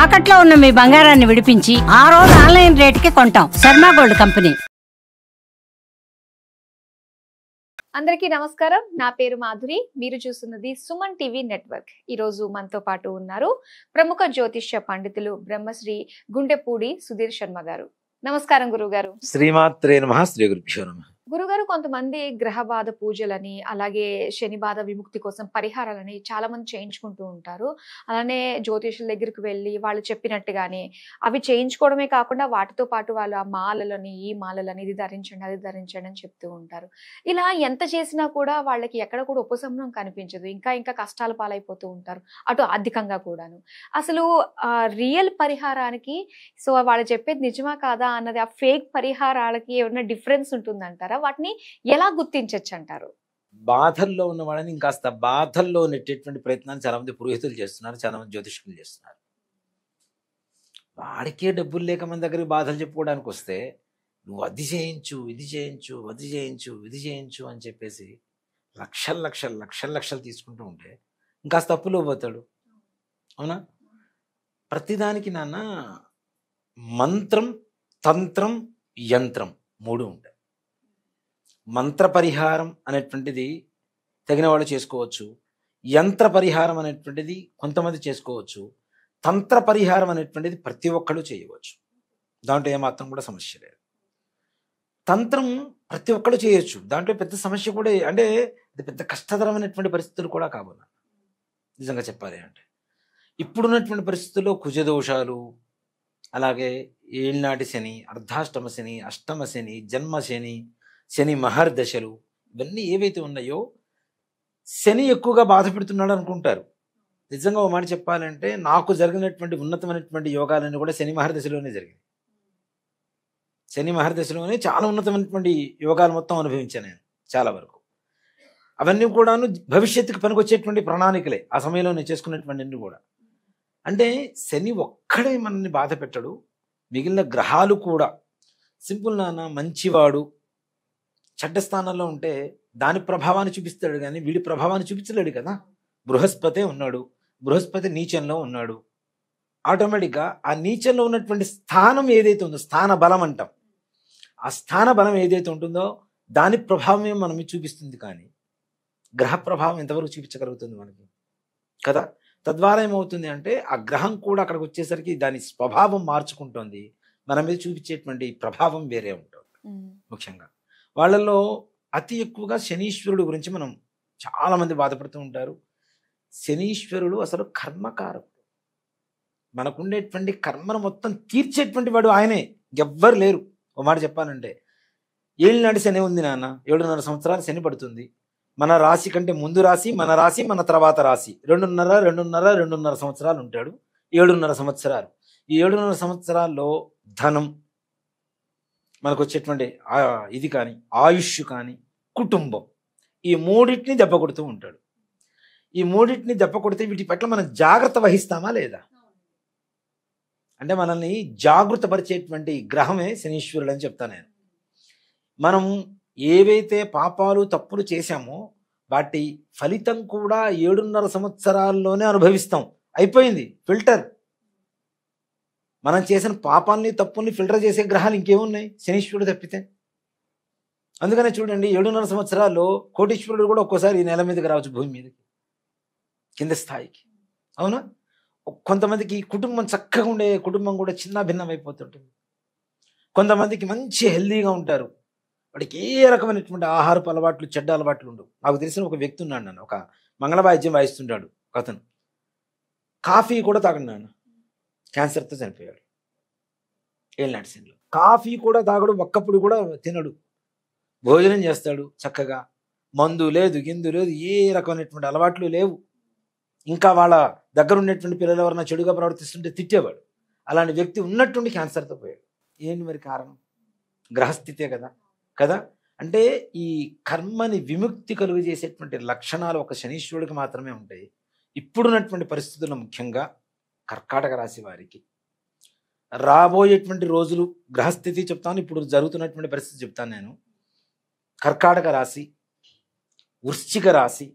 తాకట్లో ఉన్న మీ బంగారాన్ని విడిపించి ఆ రోజు ఆన్లైన్ రేటుకి కొంటాం. Sharma gold company. అందరికీ నమస్కారం. నా పేరు మాధురి. మీరు చూస్తున్నది సుమన్ టీవీ నెట్వర్క్. ఈ రోజు మనతో పాటు ఉన్నారు ప్రముఖ జ్యోతిష్య పండితులు బ్రహ్మశ్రీ గుండెపూడి సుధీర్ శర్మ గారు. నమస్కారం గురుగారు. శ్రీమాత్రే నమః. శ్రీ గురుభ్యో నమః. గురుగారు, కొంతమంది గ్రహ బాధ పూజలని, అలాగే శని బాధ విముక్తి కోసం పరిహారాలని చాలా మంది చేయించుకుంటూ ఉంటారు. అలానే జ్యోతిషుల దగ్గరికి వెళ్ళి వాళ్ళు చెప్పినట్టుగానే అవి చేయించుకోవడమే కాకుండా వాటితో పాటు వాళ్ళు ఆ మాలలని, ఈ మాలలని, ఇది ధరించండి, అది ధరించండి అని చెప్తూ ఉంటారు. ఇలా ఎంత చేసినా కూడా వాళ్ళకి ఎక్కడ కూడా ఉపశమనం కనిపించదు. ఇంకా ఇంకా కష్టాల పాలైపోతూ ఉంటారు, అటు ఆర్థికంగా కూడాను. అసలు రియల్ పరిహారానికి వాళ్ళు చెప్పేది నిజమా కాదా అన్నది, ఆ ఫేక్ పరిహారాలకి ఏమైనా డిఫరెన్స్ ఉంటుందంటారా? వాటిని ఎలా గుర్తించచ్చు అంటారు? బాధల్లో ఉన్న వాళ్ళని ఇంకాస్త బాధల్లో నెట్టేటువంటి ప్రయత్నాన్ని చాలా మంది పురోహితులు చేస్తున్నారు, చాలా మంది జ్యోతిష్కులు చేస్తున్నారు. వాడికే డబ్బులు లేక మన దగ్గరికి బాధలు చెప్పుకోవడానికి వస్తే నువ్వు అది చేయించు, ఇది చేయించు, అది చేయించు, ఇది చేయించు అని చెప్పేసి లక్షలు లక్షలు లక్షలు లక్షలు తీసుకుంటూ ఉంటే ఇంకాస్త అప్పులో పోతాడు. అవునా? ప్రతిదానికి నాన్న మంత్రం, తంత్రం, యంత్రం మూడు ఉంటాయి. మంత్ర పరిహారం అనేటువంటిది తగిన వాళ్ళు చేసుకోవచ్చు. యంత్ర పరిహారం అనేటువంటిది కొంతమంది చేసుకోవచ్చు. తంత్ర పరిహారం అనేటువంటిది ప్రతి ఒక్కళ్ళు చేయవచ్చు. దాంట్లో ఏమాత్రం కూడా సమస్య లేదు. తంత్రం ప్రతి ఒక్కళ్ళు చేయొచ్చు, దాంట్లో పెద్ద సమస్య కూడా, అంటే అది పెద్ద కష్టతరమైనటువంటి పరిస్థితులు కూడా కాబోలు. నిజంగా చెప్పాలి అంటే ఇప్పుడున్నటువంటి పరిస్థితుల్లో కుజదోషాలు, అలాగే ఏళ్ళనాటి శని, అర్ధాష్టమ శని, అష్టమ శని, జన్మ శని, శని మహర్దశలు, ఇవన్నీ ఏవైతే ఉన్నాయో శని ఎక్కువగా బాధ పెడుతున్నాడు అనుకుంటారు. నిజంగా ఒక మాట చెప్పాలంటే నాకు జరిగినటువంటి ఉన్నతమైనటువంటి యోగాలన్నీ కూడా శని మహర్దశలోనే జరిగాయి. శని మహర్దశలోనే చాలా ఉన్నతమైనటువంటి యోగాలు మొత్తం అనుభవించాను నేను చాలా వరకు. అవన్నీ కూడాను భవిష్యత్తుకు పనికొచ్చేటువంటి ప్రణాళికలే ఆ సమయంలో నేను చేసుకున్నటువంటి అన్ని కూడా. అంటే శని ఒక్కడే మనల్ని బాధ పెట్టడు, మిగిలిన గ్రహాలు కూడా. సింపుల్ నాన్న, మంచివాడు చెడ్డ స్థానంలో ఉంటే దాని ప్రభావాన్ని చూపిస్తాడు కానీ వీడి ప్రభావాన్ని చూపించలేడు కదా. బృహస్పతి ఉన్నాడు, బృహస్పతి నీచంలో ఉన్నాడు. ఆటోమేటిక్గా ఆ నీచంలో ఉన్నటువంటి స్థానం ఏదైతే ఉందో, స్థాన బలం అంటాం, ఆ స్థాన బలం ఏదైతే ఉంటుందో దాని ప్రభావమే మనం చూపిస్తుంది. కానీ గ్రహ ప్రభావం ఎంతవరకు చూపించగలుగుతుంది మనకి కదా. తద్వారా ఏమవుతుంది అంటే ఆ గ్రహం కూడా అక్కడికి వచ్చేసరికి దాని స్వభావం మార్చుకుంటుంది, మన మీద చూపించేటువంటి ప్రభావం వేరే ఉంటుంది. ముఖ్యంగా వాళ్ళల్లో అతి ఎక్కువగా శనీశ్వరుడు గురించి మనం చాలా మంది బాధపడుతూ ఉంటారు. శనీశ్వరుడు అసలు కర్మకారకుడు, మనకుండేటువంటి కర్మను మొత్తం తీర్చేటువంటి వాడు ఆయనే, ఎవ్వరు లేరు. ఒక మాట చెప్పాలంటే ఏళ్ళనాటి శని ఉంది నాన్న, 7.5 సంవత్సరాలు శని పడుతుంది. మన రాశి కంటే ముందు రాశి, మన రాశి, మన తర్వాత రాశి 2.5 సంవత్సరాలు ఉంటాడు. 7.5 సంవత్సరాలు. ఈ 7.5 సంవత్సరాల్లో ధనం, మనకు వచ్చేటువంటి ఇది కానీ, ఆయుష్ కానీ, కుటుంబం, ఈ మూడింటిని దెబ్బ కొడుతూ ఉంటాడు. ఈ మూడింటిని దెబ్బ కొడితే వీటి పట్ల మనం జాగ్రత్త వహిస్తామా లేదా? అంటే మనల్ని జాగృత పరిచేటువంటి గ్రహమే శనీశ్వరుడు అని చెప్తాను నేను. మనం ఏవైతే పాపాలు తప్పులు చేశామో వాటి ఫలితం కూడా 7.5 సంవత్సరాల్లోనే అనుభవిస్తాం. అయిపోయింది ఫిల్టర్. మనం చేసిన పాపాలని, తప్పుల్ని ఫిల్టర్ చేసే గ్రహాలు ఇంకేమున్నాయి శనీశ్వరుడు తప్పితే. అందుకనే చూడండి, 7.5 సంవత్సరాల్లో కోటీశ్వరుడు కూడా ఒక్కోసారి నేల మీదకి రావచ్చు, భూమి మీదకి, కింద స్థాయికి. అవునా? కొంతమందికి కుటుంబం చక్కగా ఉండే కుటుంబం కూడా చిన్న భిన్నం అయిపోతుంటుంది. కొంతమందికి మంచి హెల్దీగా ఉంటారు, వాడికి ఏ రకమైనటువంటి ఆహారపు అలవాట్లు, చెడ్డ అలవాట్లు ఉండవు. నాకు తెలిసిన ఒక వ్యక్తి ఉన్నాడు నాన్న, ఒక మంగళవాద్యం వాయిస్తుంటాడు ఒక అతను. కాఫీ కూడా తాగడు నాన్న, క్యాన్సర్తో చనిపోయాడు ఏళ్ళనాటి శనిలో. కాఫీ కూడా తాగడు, ఒక్కప్పుడు కూడా తినడు, భోజనం చేస్తాడు చక్కగా, మందు లేదు, గిందు లేదు, ఏ రకమైనటువంటి అలవాట్లు లేవు. ఇంకా వాళ్ళ దగ్గర ఉండేటువంటి పిల్లలు ఎవరైనా చెడుగా ప్రవర్తిస్తుంటే తిట్టేవాడు. అలాంటి వ్యక్తి ఉన్నట్టుండి క్యాన్సర్తో పోయాడు. ఏంటి మరి కారణం? గ్రహస్థితే కదా. అంటే ఈ కర్మని విముక్తి కలుగు చేసేటువంటి లక్షణాలు ఒక శనీశ్వరుడికి మాత్రమే ఉంటాయి. ఇప్పుడున్నటువంటి పరిస్థితుల్లో ముఖ్యంగా కర్కాటక రాశి వారికి రాబోయేటువంటి రోజులు గ్రహస్థితి చెప్తాను, ఇప్పుడు జరుగుతున్నటువంటి పరిస్థితి చెప్తాను నేను. కర్కాటక రాశి, వృశ్చిక రాశి,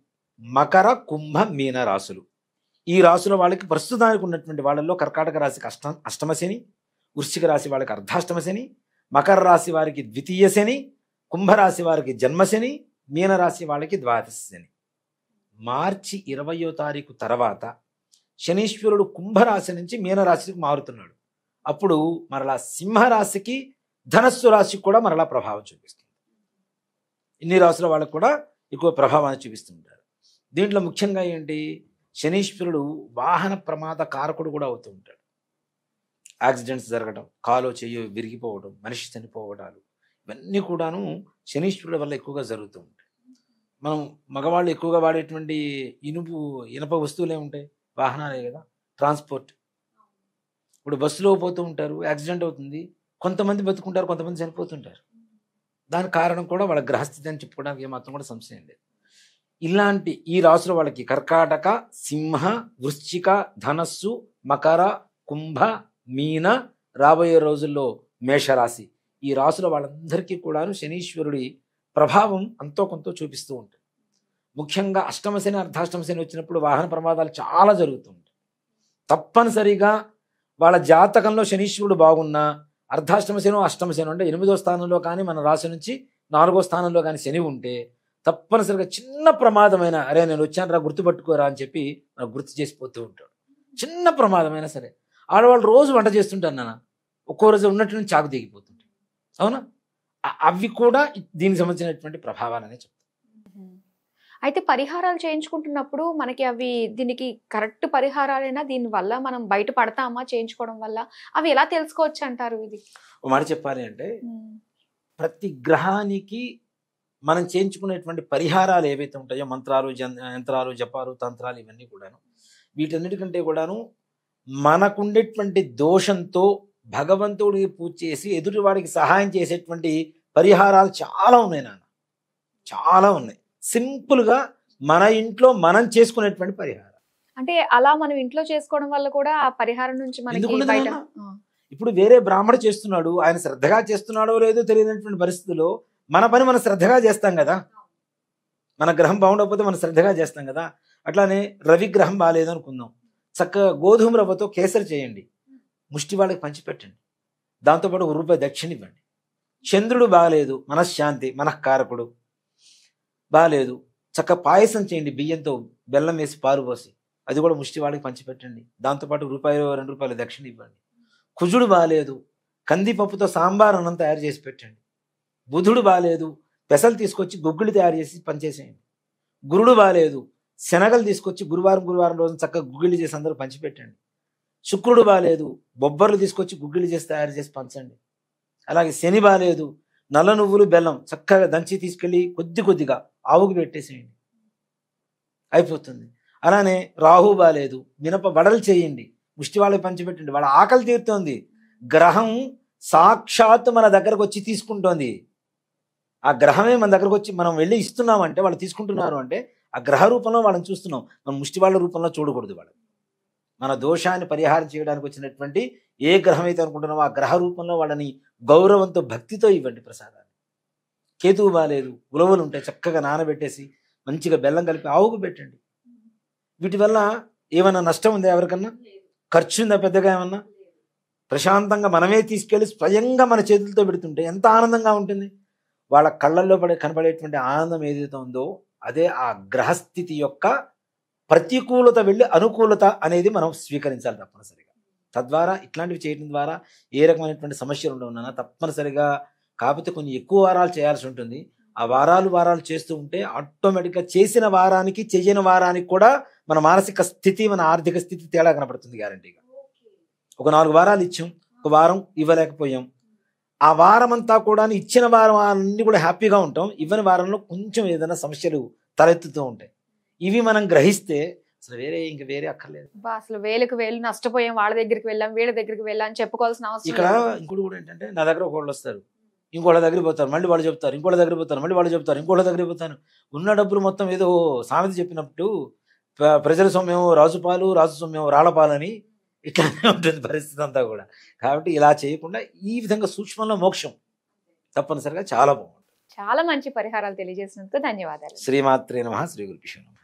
మకర, కుంభ, మీన రాశులు ఈ రాశుల వాళ్ళకి ప్రస్తుతానికి ఉన్నటువంటి వాళ్ళల్లో కర్కాటక రాశికి అష్టమ శని, వృశ్చిక రాశి వాళ్ళకి అర్ధాష్టమ శని, మకర రాశి వారికి ద్వితీయ శని, కుంభరాశి వారికి జన్మశని, మీనరాశి వాళ్ళకి ద్వాదశ శని. మార్చి 20వ తారీఖు తర్వాత శనీశ్వరుడు కుంభరాశి నుంచి మీనరాశికి మారుతున్నాడు. అప్పుడు మరలా సింహరాశికి ధనస్సు రాశికి కూడా మరలా ప్రభావం చూపిస్తుంది. ఇన్ని రాశుల వాళ్ళకు కూడా ఎక్కువ ప్రభావాన్ని చూపిస్తుంటారు. దీంట్లో ముఖ్యంగా ఏంటి, శనీశ్వరుడు వాహన ప్రమాద కారకుడు కూడా అవుతూ ఉంటాడు. యాక్సిడెంట్స్ జరగడం, కాలో చెయ్యో విరిగిపోవడం, మనిషి చనిపోవడాలు, ఇవన్నీ కూడాను శనీశ్వరుడు వల్ల ఎక్కువగా జరుగుతూ ఉంటాయి. మనం మగవాళ్ళు ఎక్కువగా వాడేటువంటి ఇనుప వస్తువులే ఉంటాయి, వాహనాలే కదా, ట్రాన్స్పోర్ట్. ఇప్పుడు బస్సులో పోతూ ఉంటారు, యాక్సిడెంట్ అవుతుంది, కొంతమంది బతుకుంటారు, కొంతమంది చనిపోతుంటారు. దాని కారణం కూడా వాళ్ళ గ్రహస్థితి అని చెప్పుకోవడానికి ఏమాత్రం కూడా సంశయం లేదు. ఇలాంటి ఈ రాశుల వాళ్ళకి కర్కాటక, సింహ, వృశ్చిక, ధనస్సు, మకర, కుంభ, మీన, రాబోయే రోజుల్లో మేషరాశి, ఈ రాశుల వాళ్ళందరికీ కూడాను శనీశ్వరుడి ప్రభావం అంతో కొంత చూపిస్తూ ఉంటుంది. ముఖ్యంగా అష్టమ శని, అర్ధాష్టమ శని వచ్చినప్పుడు వాహన ప్రమాదాలు చాలా జరుగుతూ ఉంటాయి. తప్పనిసరిగా వాళ్ళ జాతకంలో శనీశ్వరుడు బాగున్నా, అర్ధాష్టమ శని, అష్టమ శని అంటే 8వ స్థానంలో కానీ మన రాశి నుంచి 4వ స్థానంలో కానీ శని ఉంటే తప్పనిసరిగా చిన్న ప్రమాదమైన, అరే నేను వచ్చాను రా గుర్తుపట్టుకోరా అని చెప్పి మనకు గుర్తు చేసిపోతూ ఉంటాడు. చిన్న ప్రమాదమైనా సరే, ఆడవాళ్ళు రోజు వంట చేస్తుంటారు నాన్న, ఒక్కో రోజు ఉన్నట్టు నుంచి చాకు దిగిపోతుంటాయి, అవునా? అవి కూడా దీనికి సంబంధించినటువంటి ప్రభావాలనే చెప్తారు. అయితే పరిహారాలు చేయించుకుంటున్నప్పుడు మనకి అవి దీనికి కరెక్ట్ పరిహారాలైనా, దీని వల్ల మనం బయట పడతామా చేయించుకోవడం వల్ల, అవి ఎలా తెలుసుకోవచ్చు అంటారు? ఇది ఒక మాట చెప్పాలి అంటే, ప్రతి గ్రహానికి మనం చేయించుకునేటువంటి పరిహారాలు ఏవైతే ఉంటాయో, మంత్రాలు, యంత్రాలు, జపాలు, తంత్రాలు, ఇవన్నీ కూడాను, వీటన్నిటికంటే కూడాను మనకుండేటువంటి దోషంతో భగవంతుడికి పూజ చేసి ఎదుటివాడికి సహాయం చేసేటువంటి పరిహారాలు చాలా ఉన్నాయి నాన్న, చాలా ఉన్నాయి. సింపుల్గా మన ఇంట్లో మనం చేసుకునేటువంటి పరిహారం. అంటే అలా మనం ఇంట్లో చేసుకోవడం వల్ల కూడా ఆ పరిహారం నుంచి మనకి బయట. ఇప్పుడు వేరే బ్రాహ్మణ చేస్తున్నాడు, ఆయన శ్రద్ధగా చేస్తున్నాడో లేదో తెలియనటువంటి పరిస్థితుల్లో మన పని మనం శ్రద్ధగా చేస్తాం కదా, మన గ్రహం బాగుండకపోతే మనం శ్రద్ధగా చేస్తాం కదా. అట్లానే రవి గ్రహం బాగాలేదు అనుకుందాం, చక్కగా గోధుమ రవ్వతో కేసరి చేయండి, ముష్టి వాళ్ళకి పంచిపెట్టండి, దాంతోపాటు ₹1 దక్షిణ ఇవ్వండి. చంద్రుడు బాగాలేదు, మనశ్శాంతి, మనఃకారకుడు బాగాలేదు, చక్కగా పాయసం చేయండి, బియ్యంతో బెల్లం వేసి పాలు పోసి, అది కూడా ముష్టి వాళ్ళకి పంచిపెట్టండి, దాంతోపాటు ₹1, ₹2 దక్షిణ ఇవ్వండి. కుజుడు బాగాలేదు, కందిపప్పుతో సాంబార్ అన్నం తయారు చేసి పెట్టండి. బుధుడు బాగాలేదు, పెసలు తీసుకొచ్చి గుగ్గులు తయారు చేసి పనిచేసేయండి. గురుడు బాగాలేదు, శనగలు తీసుకొచ్చి గురువారం రోజున చక్కగా గుగ్గిళ్ళు చేసి అందరూ పంచిపెట్టండి. శుక్రుడు బాగాలేదు, బొబ్బర్లు తీసుకొచ్చి గుగ్గిళ్ళు చేసి తయారు చేసి పంచండి. అలాగే శని బాగాలేదు, నల్ల నువ్వులు బెల్లం చక్కగా దంచి తీసుకెళ్ళి కొద్దిగా ఆవుకు పెట్టేసేయండి, అయిపోతుంది. అలానే రాహు బాగాలేదు, మినప వడలు చేయండి, ముష్టి వాళ్ళకి పంచిపెట్టండి, వాళ్ళ ఆకలి తీరుతోంది. గ్రహం సాక్షాత్తు మన దగ్గరకు వచ్చి తీసుకుంటోంది. ఆ గ్రహమే మన దగ్గరకు వచ్చి మనం వెళ్ళి ఇస్తున్నామంటే వాళ్ళు తీసుకుంటున్నారు అంటే ఆ గ్రహ రూపంలో వాళ్ళని చూస్తున్నాం, మనం ముష్టి వాళ్ళ రూపంలో చూడకూడదు. వాళ్ళు మన దోషాన్ని పరిహారం చేయడానికి వచ్చినటువంటి ఏ గ్రహం అయితే అనుకుంటున్నామో ఆ గ్రహ రూపంలో వాళ్ళని గౌరవంతో, భక్తితో ఇవ్వండి ప్రసాదాన్ని. కేతువు బాగాలేదు, ఉలవలు ఉంటాయి, చక్కగా నానబెట్టేసి మంచిగా బెల్లం కలిపి ఆవుకు పెట్టండి. వీటి వల్ల ఏమైనా నష్టం ఉందా? ఎవరికన్నా ఖర్చు ఉందా పెద్దగా? ఏమన్నా ప్రశాంతంగా మనమే తీసుకెళ్ళి స్వయంగా మన చేతులతో పెడుతుంటే ఎంత ఆనందంగా ఉంటుంది. వాళ్ళ కళ్ళల్లో కనపడేటువంటి ఆనందం ఏదైతే ఉందో అదే ఆ గ్రహస్థితి యొక్క ప్రతికూలత వెళ్ళి అనుకూలత అనేది మనం స్వీకరించాలి తప్పనిసరిగా. తద్వారా ఇట్లాంటివి చేయడం ద్వారా ఏ రకమైనటువంటి సమస్యలు ఉండవున్నా తప్పనిసరిగా, కాకపోతే కొన్ని ఎక్కువ వారాలు చేయాల్సి ఉంటుంది. ఆ వారాలు చేస్తూ ఉంటే ఆటోమేటిక్గా చేసిన వారానికి చెయ్యని వారానికి కూడా మన మానసిక స్థితి, మన ఆర్థిక స్థితి తేడా కనపడుతుంది గ్యారంటీగా. ఒక 4 వారాలు ఇచ్చాం, ఒక వారం ఇవ్వలేకపోయాం, ఆ వారం అంతా కూడా ఇచ్చిన వారం అన్ని కూడా హ్యాపీగా ఉంటాం, ఇవ్వని వారంలో కొంచెం ఏదైనా సమస్యలు తలెత్తుతూ ఉంటాయి. ఇవి మనం గ్రహిస్తే అసలు వేరే అక్కర్లేదు. అసలు వేలకు వేలు నష్టపోయాం, వాళ్ళ దగ్గరికి వెళ్ళాం, వీళ్ళ దగ్గరికి వెళ్ళాం అని చెప్పుకోవాల్సిన అవసరం. ఇక్కడ ఇంకోటి కూడా ఏంటంటే, నా దగ్గర ఒకళ్ళు వస్తారు, ఇంకోళ్ళ దగ్గర పోతారు, మళ్ళీ వాళ్ళు చెప్తారు, ఇంకోళ్ళ దగ్గర పోతారు, మళ్ళీ వాళ్ళు చెప్తారు, ఇంకోళ్ళ దగ్గర పోతాను. ఉన్న డబ్బులు మొత్తం ఏదో సామెత చెప్పినప్పుడు ప్రజల సొమ్యం రాజుపాలు, రాజు సొమ్యం రాళ్లపాలని ఇట్లానే ఉంటుంది పరిస్థితి అంతా కూడా. కాబట్టి ఇలా చేయకుండా ఈ విధంగా సూక్ష్మంలో మోక్షం తప్పనిసరిగా చాలా బాగుంటుంది. చాలా మంచి పరిహారాలు తెలియజేసినందుకు ధన్యవాదాలు. శ్రీమాత్రే నమః. శ్రీ గురుభ్యో నమః.